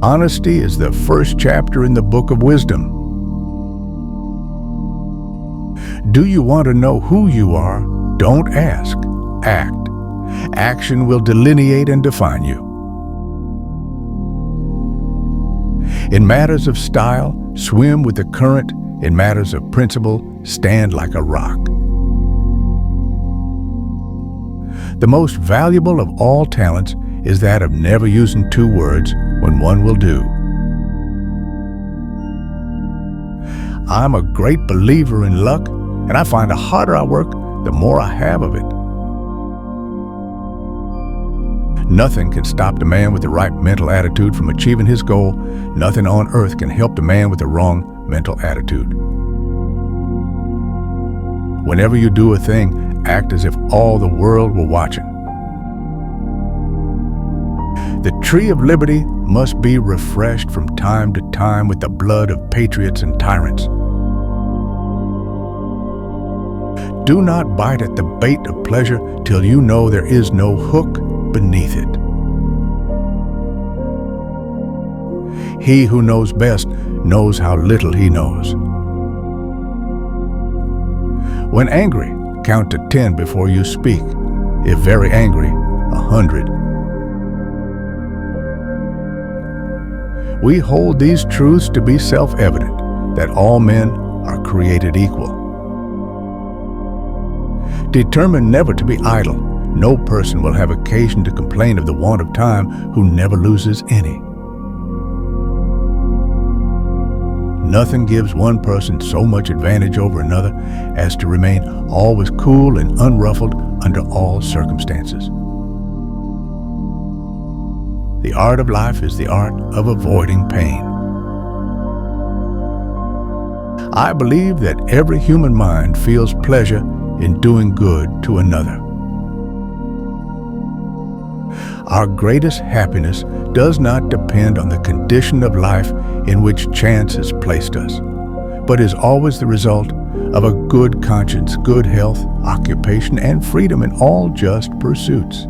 Honesty is the first chapter in the book of wisdom. Do you want to know who you are? Don't ask. Act. Action will delineate and define you. In matters of style, swim with the current. In matters of principle, stand like a rock. The most valuable of all talents is that of never using two words when one will do. I'm a great believer in luck, and I find the harder I work, the more I have of it. Nothing can stop the man with the right mental attitude from achieving his goal. Nothing on earth can help the man with the wrong mental attitude. Whenever you do a thing, act as if all the world were watching. The tree of liberty must be refreshed from time to time with the blood of patriots and tyrants. Do not bite at the bait of pleasure till you know there is no hook beneath it. He who knows best knows how little he knows. When angry, count to 10 before you speak. If very angry, 100. We hold these truths to be self-evident, that all men are created equal. Determined never to be idle, no person will have occasion to complain of the want of time who never loses any. Nothing gives one person so much advantage over another as to remain always cool and unruffled under all circumstances. The art of life is the art of avoiding pain. I believe that every human mind feels pleasure in doing good to another. Our greatest happiness does not depend on the condition of life in which chance has placed us, but is always the result of a good conscience, good health, occupation, and freedom in all just pursuits.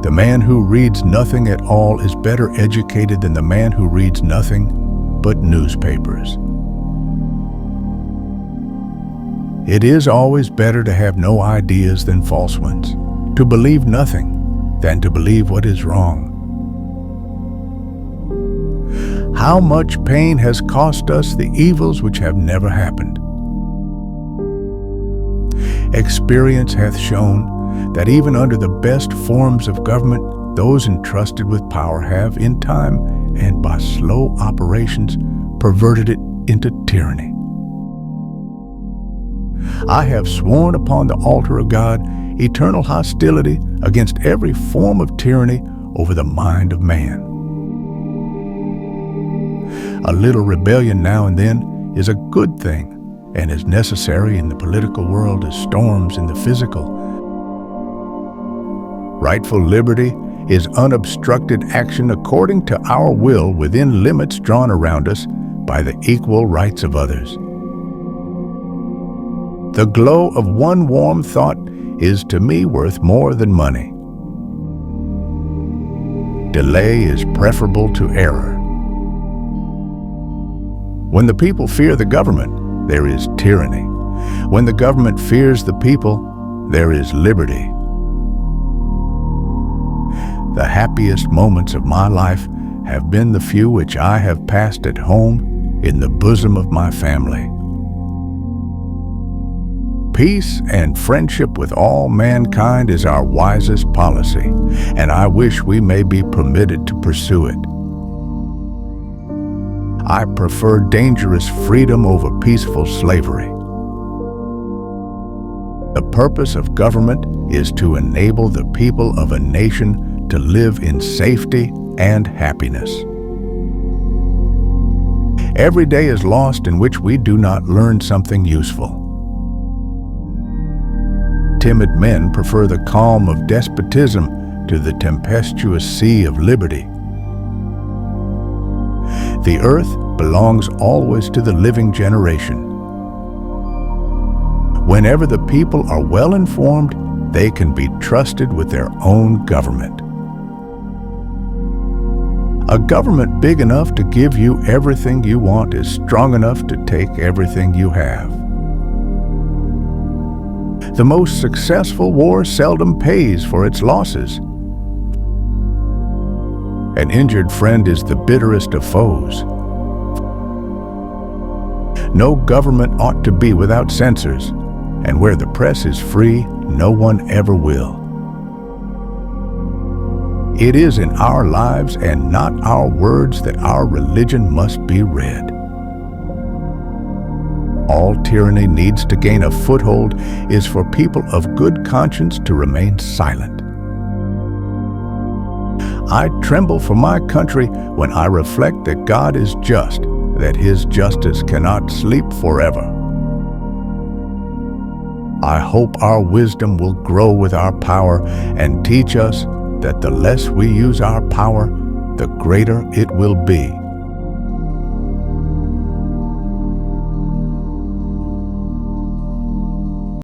The man who reads nothing at all is better educated than the man who reads nothing but newspapers. It is always better to have no ideas than false ones, to believe nothing than to believe what is wrong. How much pain has cost us the evils which have never happened? Experience hath shown that even under the best forms of government, those entrusted with power have, in time and by slow operations, perverted it into tyranny. I have sworn upon the altar of God eternal hostility against every form of tyranny over the mind of man. A little rebellion now and then is a good thing and is necessary in the political world as storms in the physical. Rightful liberty is unobstructed action according to our will within limits drawn around us by the equal rights of others. The glow of one warm thought is to me worth more than money. Delay is preferable to error. When the people fear the government, there is tyranny. When the government fears the people, there is liberty. The happiest moments of my life have been the few which I have passed at home in the bosom of my family. Peace and friendship with all mankind is our wisest policy, and I wish we may be permitted to pursue it. I prefer dangerous freedom over peaceful slavery. The purpose of government is to enable the people of a nation to live in safety and happiness. Every day is lost in which we do not learn something useful. Timid men prefer the calm of despotism to the tempestuous sea of liberty. The earth belongs always to the living generation. Whenever the people are well informed, they can be trusted with their own government. A government big enough to give you everything you want is strong enough to take everything you have. The most successful war seldom pays for its losses. An injured friend is the bitterest of foes. No government ought to be without censors, and where the press is free, no one ever will. It is in our lives and not our words that our religion must be read. All tyranny needs to gain a foothold is for people of good conscience to remain silent. I tremble for my country when I reflect that God is just, that His justice cannot sleep forever. I hope our wisdom will grow with our power and teach us that the less we use our power, the greater it will be